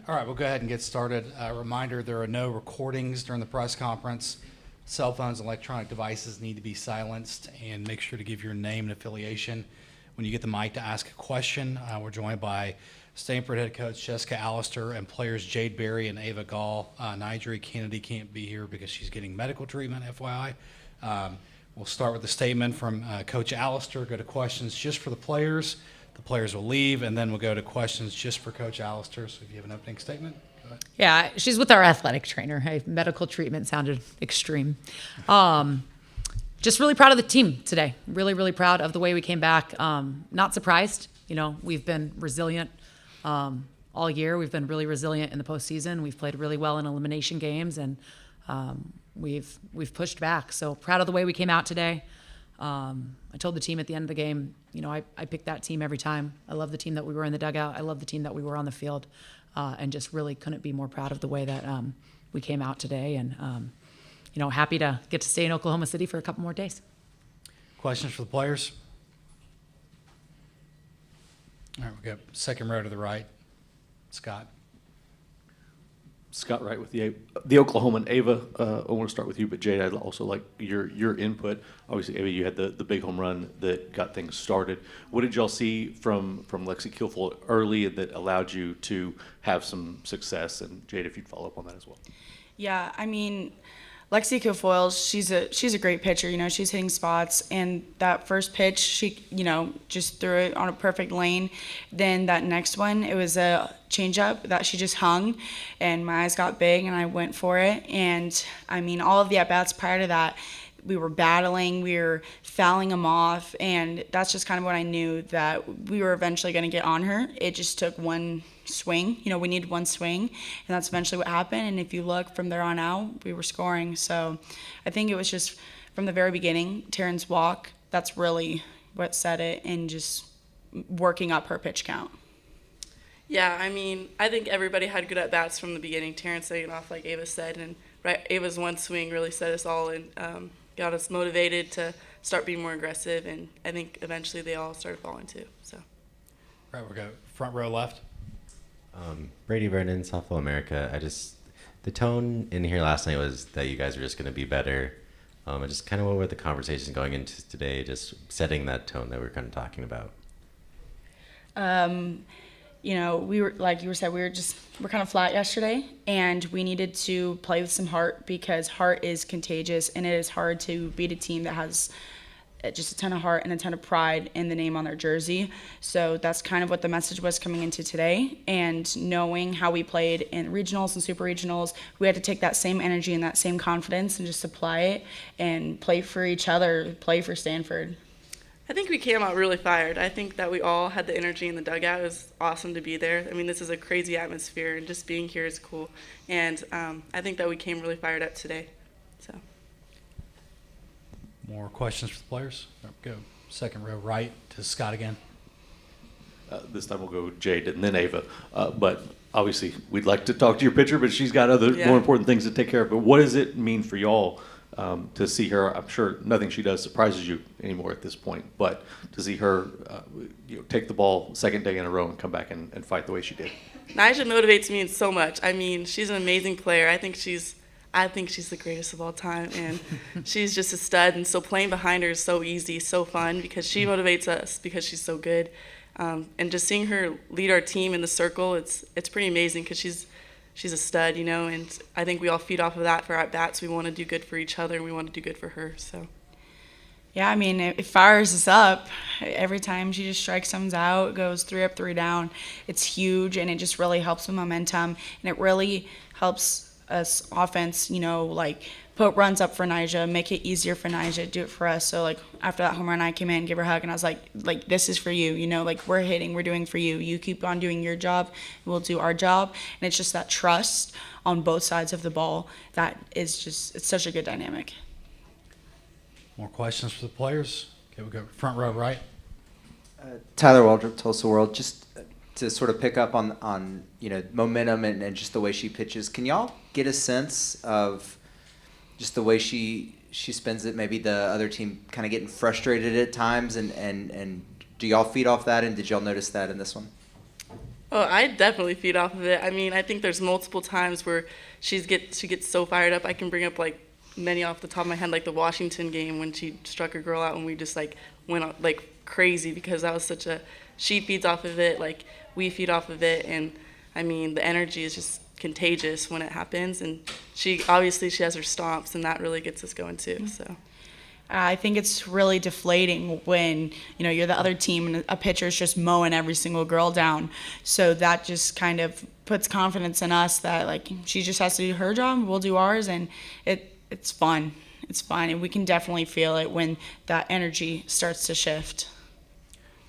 All right, we'll go ahead and get started. Reminder, there are no recordings during the press conference. Cell phones and electronic devices need to be silenced, and make sure to give your name and affiliation when you get the mic to ask a question. We're joined by Stanford head coach Jessica Allister and players Jade Berry and Ava Gall. Nigel Kennedy can't be here because she's getting medical treatment, FYI. We'll start with the statement from Coach Allister, go to questions just for the players. The players will leave, and then we'll go to questions just for Coach Allister. So if you have an opening statement, go ahead. Yeah, she's with our athletic trainer. Hey, medical treatment sounded extreme. Just really proud of the team today. Really, really proud of the way we came back. Not surprised. You know, we've been resilient all year. We've been really resilient in the postseason. We've played really well in elimination games, and we've pushed back. So proud of the way we came out today. I told the team at the end of the game, you know, I pick that team every time. I love the team that we were in the dugout. I love the team that we were on the field, and just really couldn't be more proud of the way that we came out today. And, you know, happy to get to stay in Oklahoma City for a couple more days. Questions for the players? All right, we'll go second row to the right. Scott. Scott Wright with the Oklahoman. Ava, I want to start with you, but Jade, I'd also like your input. Obviously, Ava, you had the big home run that got things started. What did y'all see from Lexi Kilfoyle early that allowed you to have some success? And Jade, if you'd follow up on that as well. Yeah, I mean, Lexi Kilfoyle, she's a great pitcher. You know, she's hitting spots, and that first pitch, she, you know, just threw it on a perfect lane. Then that next one, it was a changeup that she just hung, and my eyes got big, and I went for it. And I mean, all of the at bats prior to that, we were battling, we were fouling them off, and that's just kind of what I knew, that we were eventually going to get on her. It just took one swing. You know, we needed one swing, and that's eventually what happened. And if you look from there on out, we were scoring. So I think it was just from the very beginning, Taryn's walk, that's really what set it, and just working up her pitch count. Yeah, I mean, I think everybody had good at-bats from the beginning. Terrence setting it off, like Ava said, and Ava's one swing really set us all and got us motivated to start being more aggressive, and I think eventually they all started falling too. So. Right, we'll go front row left. Brady Vernon, Softball America. The tone in here last night was that you guys were just going to be better. And just kind of what were the conversations going into today, just setting that tone that we were kind of talking about? You know, we were, like you said, we're kind of flat yesterday, and we needed to play with some heart, because heart is contagious, and it is hard to beat a team that has just a ton of heart and a ton of pride in the name on their jersey. So that's kind of what the message was coming into today, and knowing how we played in regionals and super regionals, we had to take that same energy and that same confidence and just apply it and play for each other, play for Stanford. I think we came out really fired. I think that we all had the energy in the dugout. It was awesome to be there. I mean, this is a crazy atmosphere, and just being here is cool. And I think that we came really fired up today. So. More questions for the players? Go second row right to Scott again. This time we'll go Jade and then Ava. But obviously, we'd like to talk to your pitcher, but she's got other more important things to take care of. But what does it mean for y'all to see her? I'm sure nothing she does surprises you anymore at this point, but to see her take the ball second day in a row and come back and fight the way she did. Nyjah motivates me so much. I mean, she's an amazing player. I think she's the greatest of all time, and she's just a stud. And so playing behind her is so easy, so fun, because she motivates us because she's so good. And just seeing her lead our team in the circle, it's pretty amazing, because she's a stud, you know. And I think we all feed off of that for our at-bats. We want to do good for each other, and we want to do good for her. So. Yeah, I mean, it fires us up. Every time she just strikes someone out, it goes 3 up, 3 down. It's huge, and it just really helps with momentum, and it really helps us offense, you know, like put runs up for Nyjah, make it easier for Nyjah, do it for us. So like after that home run, I came in, give her a hug, and I was like this is for you, you know, like we're hitting, we're doing for you. You keep on doing your job, we'll do our job. And it's just that trust on both sides of the ball that is just, it's such a good dynamic. More questions for the players? Okay, we'll go front row right. Tyler Waldrop, Tulsa World. Just to sort of pick up on you know, momentum and just the way she pitches, can y'all get a sense of just the way she spins it, maybe the other team kind of getting frustrated at times, and do y'all feed off that, and did y'all notice that in this one? Oh, I definitely feed off of it. I mean, I think there's multiple times where she gets so fired up. I can bring up like many off the top of my head, like the Washington game when she struck a girl out and we just like went like crazy because that was such a. She feeds off of it, like we feed off of it, and I mean the energy is just contagious when it happens. And she has her stomps, and that really gets us going too. So. I think it's really deflating when, you're the other team and a pitcher's just mowing every single girl down. So that just kind of puts confidence in us that, like, she just has to do her job, we'll do ours, and it's fun. It's fun, and we can definitely feel it when that energy starts to shift.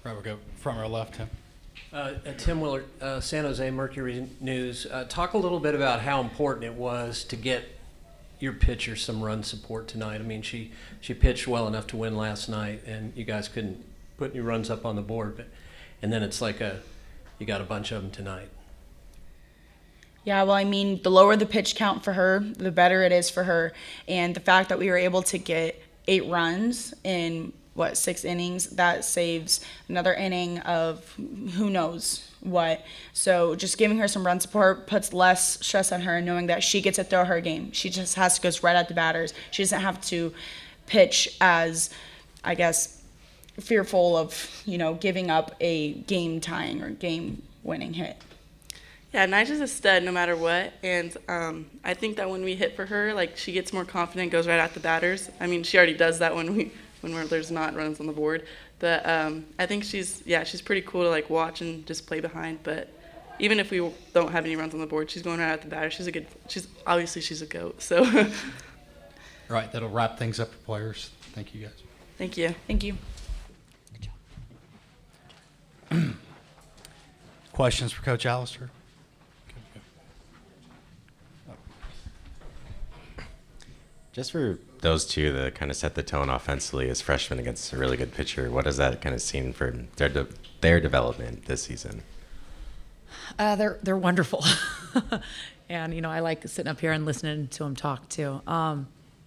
Right, we'll go front row left, Tim. Tim Willard, San Jose Mercury News. Talk a little bit about how important it was to get your pitcher some run support tonight. I mean, she pitched well enough to win last night, and you guys couldn't put any runs up on the board. And then it's like you got a bunch of them tonight. Yeah, well, I mean, the lower the pitch count for her, the better it is for her. And the fact that we were able to get 8 runs in 6 innings, that saves another inning of who knows what. So just giving her some run support puts less stress on her, knowing that she gets to throw her game. She just has to go right at the batters. She doesn't have to pitch as, I guess, fearful of, giving up a game tying or game winning hit. Yeah, Nigel's a stud no matter what, and I think that when we hit for her, like, she gets more confident, goes right at the batters. I mean, she already does that when there's not runs on the board. But I think she's pretty cool to like watch and just play behind. But even if we don't have any runs on the board, she's going right at the batter. She's a goat. So. All right, that'll wrap things up for players. Thank you guys. Thank you. Thank you. Questions for Coach Allister? Just for those two that kind of set the tone offensively as freshmen against a really good pitcher, what has that kind of seen for their development this season? They're wonderful. And, I like sitting up here and listening to them talk too.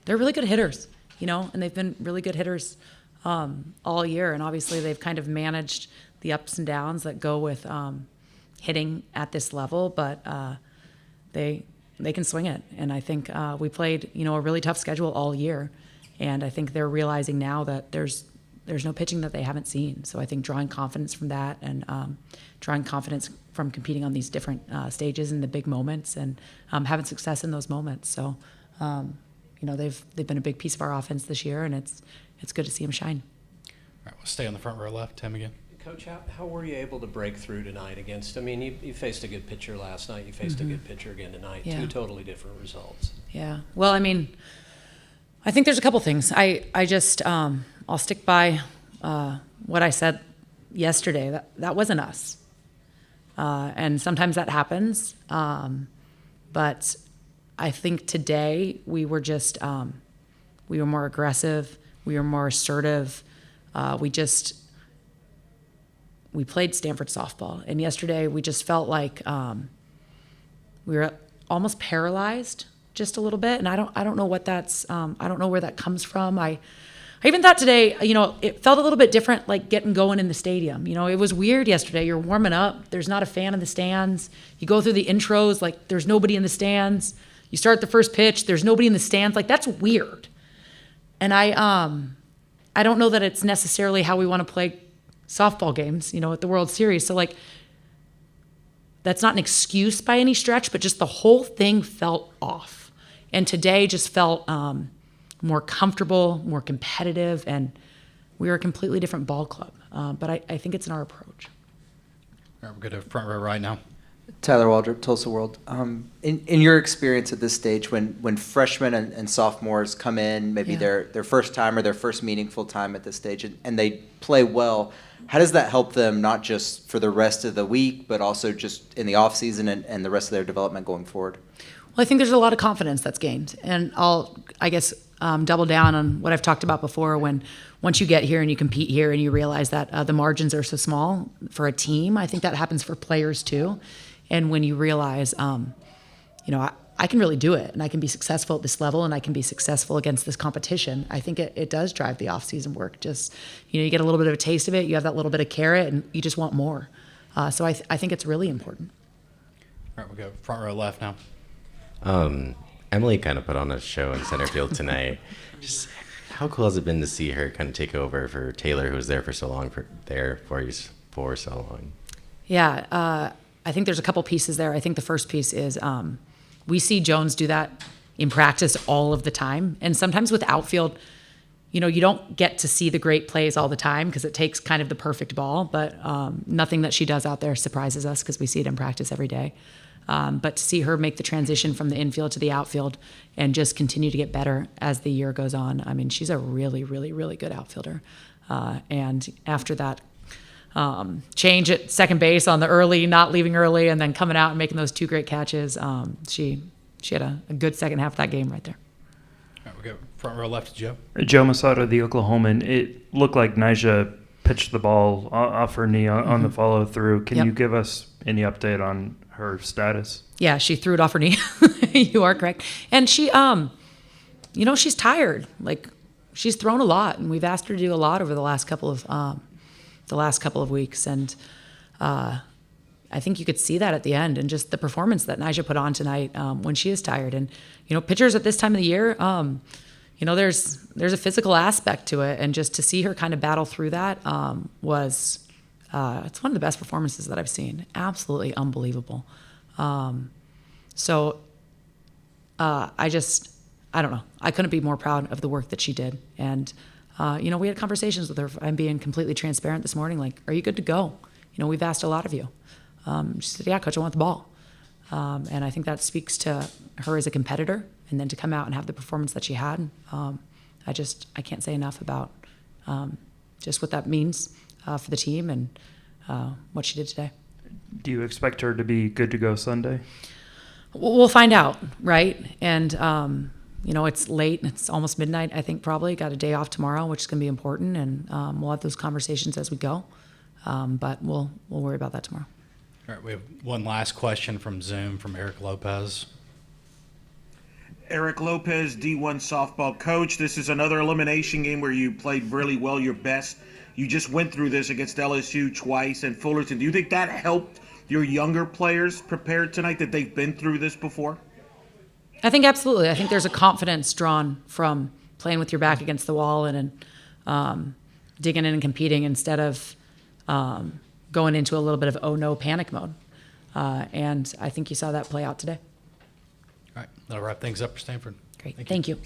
They're really good hitters, and they've been really good hitters all year. And obviously they've kind of managed the ups and downs that go with hitting at this level, but they can swing it. And I think we played, a really tough schedule all year. And I think they're realizing now that there's no pitching that they haven't seen. So I think drawing confidence from that and drawing confidence from competing on these different stages in the big moments and having success in those moments. So, they've been a big piece of our offense this year, and it's good to see them shine. All right, we'll stay on the front row left. Tim again. Coach, how were you able to break through tonight against, you faced a good pitcher last night, you faced a good pitcher again tonight, Yeah. 2 totally different results. Yeah. Well, I think there's a couple things. I just, I'll stick by what I said yesterday. That wasn't us. And sometimes that happens. But I think today we were just, we were more aggressive. We were more assertive. We played Stanford softball, and yesterday we just felt like we were almost paralyzed just a little bit, and I don't know what that's I don't know where that comes from. I even thought today, it felt a little bit different, like getting going in the stadium. It was weird yesterday. You're warming up. There's not a fan in the stands. You go through the intros, like there's nobody in the stands. You start the first pitch, there's nobody in the stands. Like that's weird, and I don't know that it's necessarily how we want to play softball games, at the World Series. So that's not an excuse by any stretch, but just the whole thing felt off. And today just felt more comfortable, more competitive, and we were a completely different ball club. But I think it's in our approach. All right, we'll go to front row right now. Tyler Waldrop, Tulsa World. In your experience at this stage, when freshmen and sophomores come in, maybe their first time or their first meaningful time at this stage, and they play well, how does that help them not just for the rest of the week, but also just in the off season and the rest of their development going forward? Well, I think there's a lot of confidence that's gained, and I'll double down on what I've talked about before. Once you get here and you compete here and you realize that the margins are so small for a team, I think that happens for players too. And when you realize, I can really do it, and I can be successful at this level, and I can be successful against this competition, I think it does drive the off-season work. Just, you get a little bit of a taste of it, you have that little bit of carrot, and you just want more. So I think it's really important. All right, we go front row left now. Emily kind of put on a show in center field tonight. Just how cool has it been to see her kind of take over for Taylor, who was there for so long, for so long? Yeah, I think there's a couple pieces there. I think the first piece is we see Jones do that in practice all of the time. And sometimes with outfield, you don't get to see the great plays all the time because it takes kind of the perfect ball. But nothing that she does out there surprises us because we see it in practice every day. But to see her make the transition from the infield to the outfield and just continue to get better as the year goes on, I mean, she's a really, really, really good outfielder. And after that change at second base on the early, not leaving early, and then coming out and making those 2 great catches, she had a good second half of that game right there. All right, we go front row left to Joe. Joe Masato, the Oklahoman. It looked like Nyjah pitched the ball off her knee on the follow through. Can you give us any update on her status? Yeah, she threw it off her knee. You are correct. And she, she's tired. Like, she's thrown a lot, and we've asked her to do a lot over the last couple of weeks. And I think you could see that at the end, and just the performance that Nyjah put on tonight when she is tired. And pitchers at this time of the year, there's a physical aspect to it, and just to see her kind of battle through that was. It's one of the best performances that I've seen. Absolutely unbelievable. I don't know. I couldn't be more proud of the work that she did. And, we had conversations with her. I'm being completely transparent this morning. Like, are you good to go? We've asked a lot of you. She said, yeah, coach, I want the ball. And I think that speaks to her as a competitor. And then to come out and have the performance that she had, I can't say enough about just what that means for the team and what she did today. Do you expect her to be good to go Sunday? We'll find out, right? And, it's late. It's almost midnight, I think, probably. Got a day off tomorrow, which is going to be important. And we'll have those conversations as we go. But we'll worry about that tomorrow. All right, we have one last question from Zoom from Eric Lopez. Eric Lopez, D1 softball coach. This is another elimination game where you played really well, your best. You just went through this against LSU twice and Fullerton. Do you think that helped your younger players prepare tonight, that they've been through this before? I think absolutely. I think there's a confidence drawn from playing with your back against the wall and digging in and competing instead of going into a little bit of oh no panic mode. And I think you saw that play out today. All right, that'll wrap things up for Stanford. Great. Thank you.